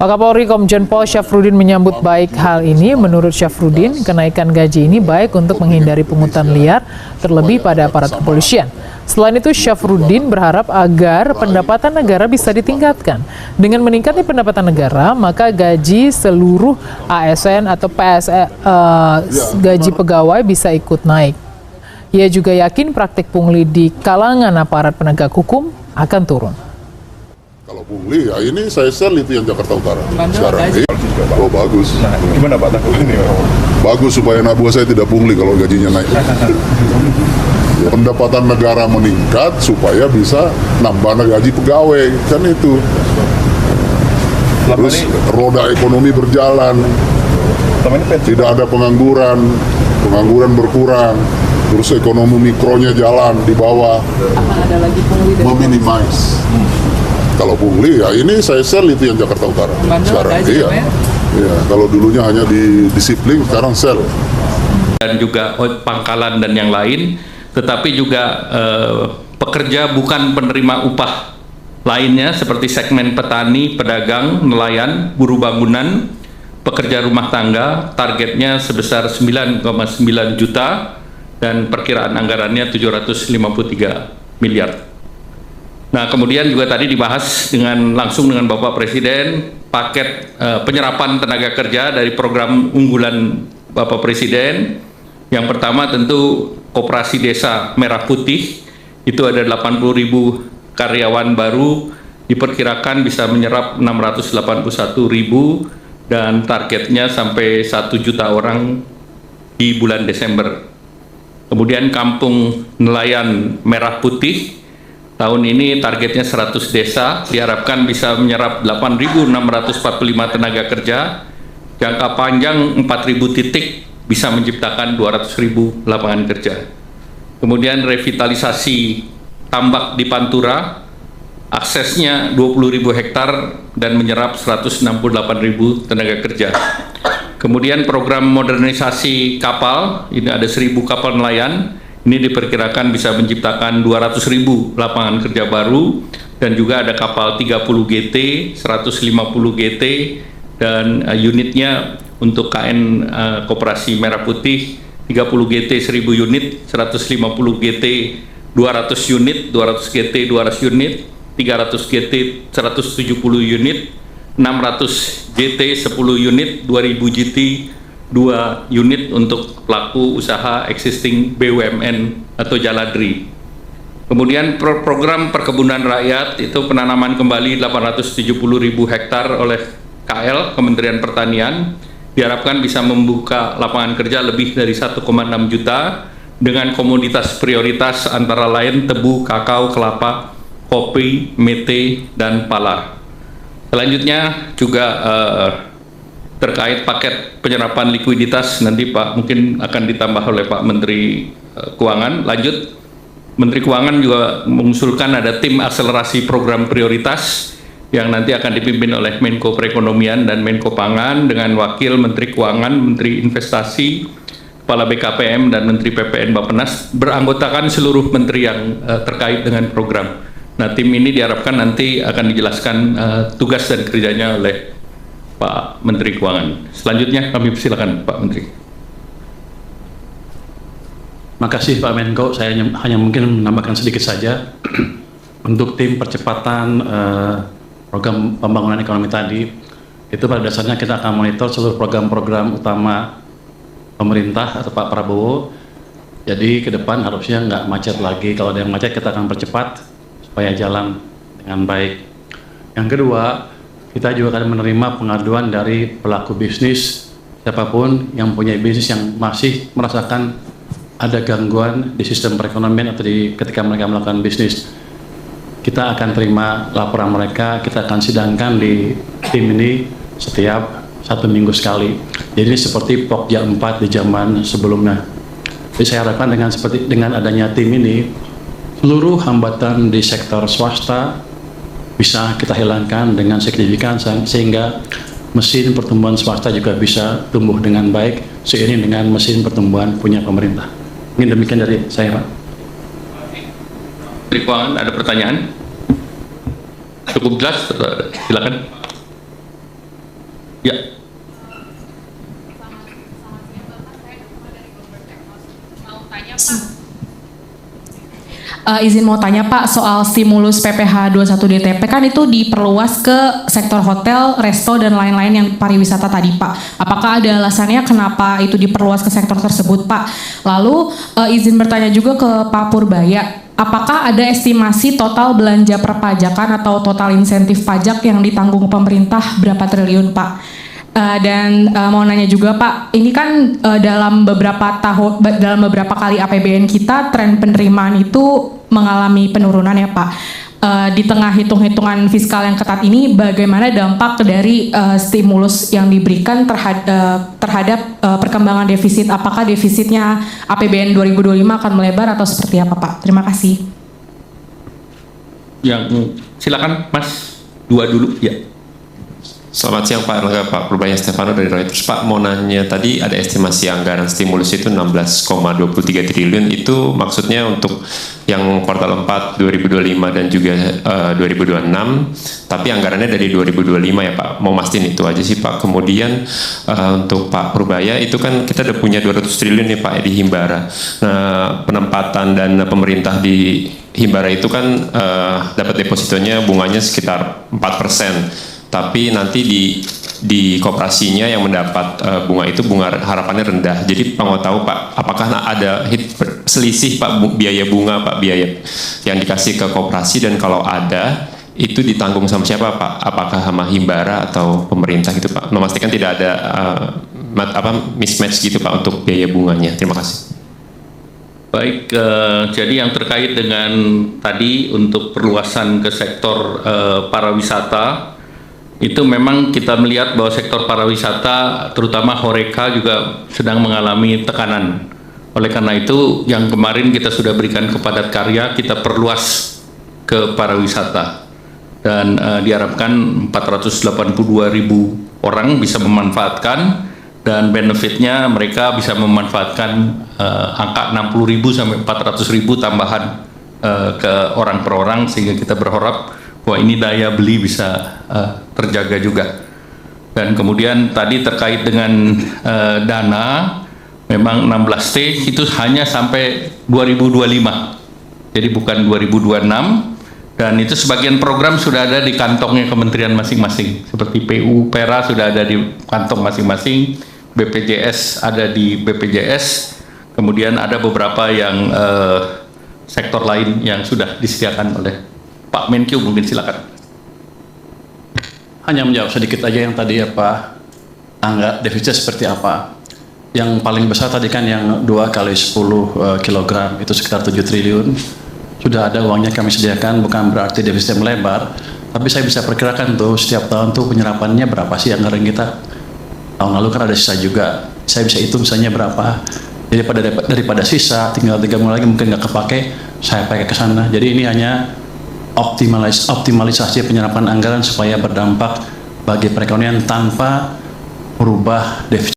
Wakapolri Komjen Pol Syafruddin menyambut baik hal ini. Menurut Syafruddin, kenaikan gaji ini baik untuk menghindari pungutan liar, terlebih pada aparat kepolisian. Selain itu, Syafruddin berharap agar pendapatan negara bisa ditingkatkan. Dengan meningkatnya pendapatan negara, maka gaji seluruh ASN atau gaji pegawai bisa ikut naik. Ia juga yakin praktik pungli di kalangan aparat penegak hukum akan turun. Kalau pungli, ya ini saya sel itu yang Jakarta Utara. Sekarang oh bagus. Nah, gimana Pak takut ini? Bagus supaya anak buah saya tidak pungli kalau gajinya naik. Ya, pendapatan negara meningkat supaya bisa nambah gaji pegawai, kan itu. Terus roda ekonomi berjalan, tidak ada pengangguran berkurang, terus ekonomi mikronya jalan di bawah, meminimize. Kalau pungli, ya ini saya sel itu yang Jakarta Utara. Sekarang iya, kalau dulunya hanya di disiplin, sekarang sel. Dan juga pangkalan dan yang lain, tetapi juga pekerja bukan penerima upah lainnya seperti segmen petani, pedagang, nelayan, buruh bangunan, pekerja rumah tangga, targetnya sebesar 9,9 juta dan perkiraan anggarannya 753 miliar. Nah, kemudian juga tadi dibahas langsung dengan Bapak Presiden paket penyerapan tenaga kerja dari program unggulan Bapak Presiden. Yang pertama tentu Koperasi Desa Merah Putih, itu ada 80.000 karyawan baru, diperkirakan bisa menyerap 681.000 dan targetnya sampai 1 juta orang di bulan Desember. Kemudian Kampung Nelayan Merah Putih, tahun ini targetnya 100 desa, diharapkan bisa menyerap 8.645 tenaga kerja, jangka panjang 4.000 titik, bisa menciptakan 200.000 lapangan kerja. Kemudian revitalisasi tambak di Pantura, aksesnya 20.000 hektar dan menyerap 168.000 tenaga kerja. Kemudian program modernisasi kapal, ini ada 1.000 kapal nelayan, ini diperkirakan bisa menciptakan 200.000 lapangan kerja baru, dan juga ada kapal 30 GT, 150 GT, dan unitnya untuk KN Koperasi Merah Putih 30 GT 1000 unit, 150 GT 200 unit, 200 GT 200 unit, 300 GT 170 unit, 600 GT 10 unit, 2000 GT 2 unit untuk pelaku usaha existing BUMN atau Jaladri. Kemudian program perkebunan rakyat itu penanaman kembali 870.000 hektar oleh KL, Kementerian Pertanian, diharapkan bisa membuka lapangan kerja lebih dari 1,6 juta dengan komoditas prioritas antara lain tebu, kakao, kelapa, kopi, mete, dan pala. Selanjutnya juga terkait paket penyerapan likuiditas, nanti Pak mungkin akan ditambah oleh Pak Menteri Keuangan. Lanjut, Menteri Keuangan juga mengusulkan ada tim akselerasi program prioritas yang nanti akan dipimpin oleh Menko Perekonomian dan Menko Pangan dengan Wakil Menteri Keuangan, Menteri Investasi, Kepala BKPM, dan Menteri PPN Bappenas, beranggotakan seluruh menteri yang terkait dengan program. Nah, tim ini diharapkan nanti akan dijelaskan tugas dan kerjanya oleh Pak Menteri Keuangan. Selanjutnya kami persilakan Pak Menteri. Makasih Pak Menko, saya hanya mungkin menambahkan sedikit saja untuk tim percepatan program pembangunan ekonomi tadi. Itu pada dasarnya kita akan monitor seluruh program-program utama pemerintah atau Pak Prabowo. Jadi ke depan harusnya nggak macet lagi. Kalau ada yang macet kita akan percepat supaya jalan dengan baik. Yang kedua, kita juga akan menerima pengaduan dari pelaku bisnis, siapapun yang punya bisnis yang masih merasakan ada gangguan di sistem perekonomian atau ketika mereka melakukan bisnis. Kita akan terima laporan mereka, kita akan sidangkan di tim ini setiap 1 minggu sekali. Jadi ini seperti Pokja 4 di zaman sebelumnya. Jadi saya harapkan dengan adanya tim ini, seluruh hambatan di sektor swasta bisa kita hilangkan dengan signifikan sehingga mesin pertumbuhan swasta juga bisa tumbuh dengan baik seiring dengan mesin pertumbuhan punya pemerintah. Ini demikian dari saya, Pak. Menteri Keuangan, ada pertanyaan? Cukup jelas, silakan. Ya, Izin mau tanya Pak soal stimulus PPh 21 DTP kan itu diperluas ke sektor hotel, resto dan lain-lain yang pariwisata tadi Pak. Apakah ada alasannya kenapa itu diperluas ke sektor tersebut Pak? Lalu izin bertanya juga ke Pak Purbaya. Apakah ada estimasi total belanja perpajakan atau total insentif pajak yang ditanggung pemerintah berapa triliun Pak? Dan mau nanya juga Pak, ini kan dalam beberapa kali APBN kita tren penerimaan itu mengalami penurunan ya Pak. Di tengah hitung-hitungan fiskal yang ketat ini, bagaimana dampak dari stimulus yang diberikan terhadap perkembangan defisit? Apakah defisitnya APBN 2025 akan melebar atau seperti apa Pak? Terima kasih. yang silakan Mas, dua dulu ya. Selamat siang Pak Erlangga, Pak Purbaya Stefano dari Reuters. Pak, mau nanya tadi ada estimasi anggaran stimulus itu 16,23 triliun, itu maksudnya untuk yang kuartal 4 2025 dan juga 2026, tapi anggarannya dari 2025 ya Pak, mau mastiin itu aja sih Pak. Kemudian untuk Pak Purbaya itu kan kita udah punya 200 triliun nih Pak di Himbara. Nah, penempatan dana pemerintah di Himbara itu kan dapat depositonya bunganya sekitar 4%. Tapi nanti di koperasinya yang mendapat bunga itu bunga harapannya rendah. Jadi Pak mau tahu Pak, apakah ada selisih Pak biaya bunga Pak, biaya yang dikasih ke koperasi, dan kalau ada itu ditanggung sama siapa Pak? Apakah sama Himbara atau pemerintah gitu Pak? Memastikan tidak ada mismatch gitu Pak untuk biaya bunganya. Terima kasih. Baik, jadi yang terkait dengan tadi untuk perluasan ke sektor pariwisata, itu memang kita melihat bahwa sektor pariwisata terutama Horeca juga sedang mengalami tekanan. Oleh karena itu yang kemarin kita sudah berikan ke Padat Karya, kita perluas ke pariwisata dan diharapkan 482.000 orang bisa memanfaatkan, dan benefitnya mereka bisa memanfaatkan angka 60.000 sampai 400.000 tambahan ke orang per orang, sehingga kita berharap bahwa ini daya beli bisa terjaga juga. Dan kemudian tadi terkait dengan dana, memang 16T itu hanya sampai 2025, jadi bukan 2026, dan itu sebagian program sudah ada di kantongnya kementerian masing-masing, seperti PU, PERA sudah ada di kantong masing-masing, BPJS ada di BPJS, kemudian ada beberapa yang sektor lain yang sudah disediakan oleh Pak Menkyu. Mungkin silakan. Hanya menjawab sedikit aja yang tadi ya Pak, angka defisit seperti apa. Yang paling besar tadi kan yang 2 kali 10 kilogram itu sekitar 7 triliun. Sudah ada uangnya kami sediakan, bukan berarti defisitnya melebar, tapi saya bisa perkirakan tuh setiap tahun tuh penyerapannya berapa sih anggaran kita. Tahun lalu kan ada sisa juga, saya bisa hitung misalnya berapa. Jadi daripada sisa tinggal 3 bulan lagi mungkin nggak kepake, saya pakai ke sana. Jadi ini hanya optimalisasi penyerapan anggaran supaya berdampak bagi perekonomian tanpa merubah defisit.